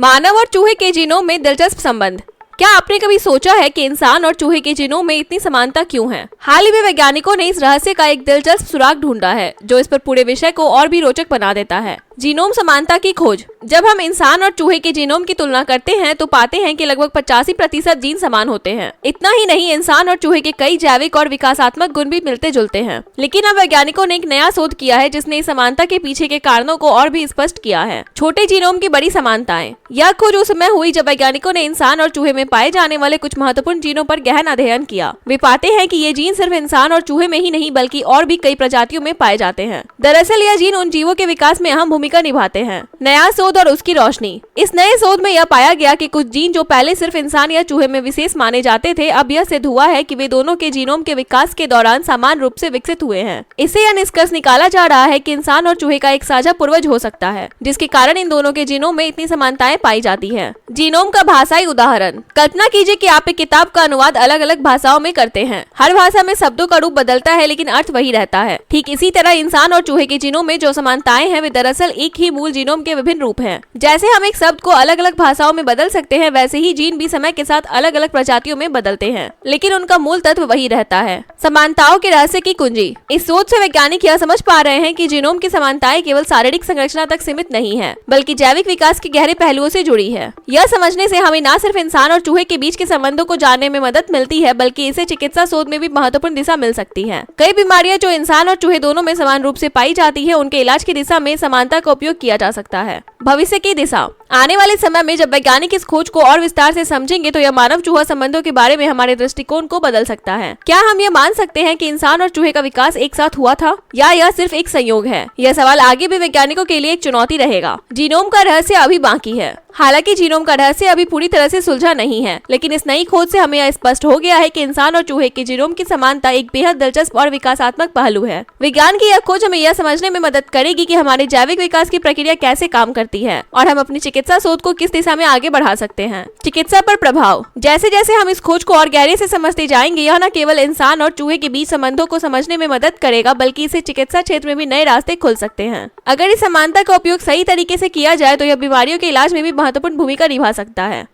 मानव और चूहे के जीनोम में दिलचस्प संबंध। क्या आपने कभी सोचा है कि इंसान और चूहे के जीनोम में इतनी समानता क्यों है? हाल ही में वैज्ञानिकों ने इस रहस्य का एक दिलचस्प सुराग ढूंढा है जो इस पर पूरे विषय को और भी रोचक बना देता है। जीनोम समानता की खोज। जब हम इंसान और चूहे के जीनोम की तुलना करते हैं तो पाते हैं कि लगभग 85% जीन समान होते हैं। इतना ही नहीं, इंसान और चूहे के कई जैविक और विकासात्मक गुण भी मिलते जुलते हैं। लेकिन अब वैज्ञानिकों ने एक नया शोध किया है जिसने इस समानता के पीछे के कारणों को और भी स्पष्ट किया है। छोटे जीनोम की बड़ी समानताएं। यह खोज उस समय हुई जब वैज्ञानिकों ने इंसान और चूहे में पाए जाने वाले कुछ महत्वपूर्ण जीनों पर गहन अध्ययन किया। वे पाते हैं कि ये जीन सिर्फ इंसान और चूहे में ही नहीं बल्कि और भी कई प्रजातियों में पाए जाते हैं। दरअसल यह जीन उन जीवों के विकास में अहम भूमिका निभाते हैं। नया शोध और उसकी रोशनी। इस नए शोध में यह पाया गया कि कुछ जीन जो पहले सिर्फ इंसान या चूहे में विशेष माने जाते थे, अब यह सिद्ध हुआ है कि वे दोनों के जीनोम के विकास के दौरान समान रूप से विकसित हुए हैं। इससे यह निष्कर्ष निकाला जा रहा है कि इंसान और चूहे का एक साझा पूर्वज हो सकता है, जिसके कारण इन दोनों के जीनोम में इतनी समानताएं पाई जाती है। जीनोम का भाषाई उदाहरण। कल्पना कीजिए कि आप एक किताब का अनुवाद अलग अलग भाषाओं में करते हैं। हर भाषा में शब्दों का रूप बदलता है लेकिन अर्थ वही रहता है। ठीक इसी तरह इंसान और चूहे के जीनोम में जो समानताएं हैं वे दरअसल एक ही मूल जीनोम के विभिन्न रूप हैं। जैसे हम एक शब्द को अलग अलग भाषाओं में बदल सकते हैं, वैसे ही जीन भी समय के साथ अलग अलग प्रजातियों में बदलते हैं, लेकिन उनका मूल तत्व वही रहता है। समानताओं के रहस्य की कुंजी। इस सोच से वैज्ञानिक यह समझ पा रहे हैं कि जीनोम की समानताएं केवल शारीरिक संरचना तक सीमित नहीं है, बल्कि जैविक विकास के गहरे पहलुओं से जुड़ी है। यह समझने से हमें न सिर्फ इंसान और चूहे के बीच के संबंधों को जानने में मदद मिलती है, बल्कि इसे चिकित्सा शोध में भी महत्वपूर्ण दिशा मिल सकती है। कई बीमारियां जो इंसान और चूहे दोनों में समान रूप से पाई जाती है, उनके इलाज की दिशा में समानता का उपयोग किया जा सकता है। भविष्य की दिशा। आने वाले समय में जब वैज्ञानिक इस खोज को और विस्तार से समझेंगे तो यह मानव चूहा संबंधों के बारे में हमारे दृष्टिकोण को बदल सकता है। क्या हम यह मान सकते हैं कि इंसान और चूहे का विकास एक साथ हुआ था, या यह सिर्फ एक संयोग है? यह सवाल आगे भी वैज्ञानिकों के लिए एक चुनौती रहेगा। जीनोम का रहस्य अभी बाकी है। हालांकि जीनोम का रहस्य अभी पूरी तरह से सुलझा नहीं है, लेकिन इस नई खोज से हमें यह स्पष्ट हो गया है कि इंसान और चूहे के जीनोम की समानता एक बेहद दिलचस्प और विकासात्मक पहलू है। विज्ञान की यह खोज हमें यह समझने में मदद करेगी कि हमारे जैविक विकास की प्रक्रिया कैसे काम करती है और हम अपनी चिकित्सा शोध को किस दिशा में आगे बढ़ा सकते हैं। चिकित्सा पर प्रभाव। जैसे जैसे हम इस खोज को और गहरे से समझते जाएंगे, यह न केवल इंसान और चूहे के बीच संबंधों को समझने में मदद करेगा, बल्कि इसे चिकित्सा क्षेत्र में भी नए रास्ते खुल सकते हैं। अगर इस समानता का उपयोग सही तरीके से किया जाए तो यह बीमारियों के इलाज में भी महत्वपूर्ण भूमिका निभा सकता है।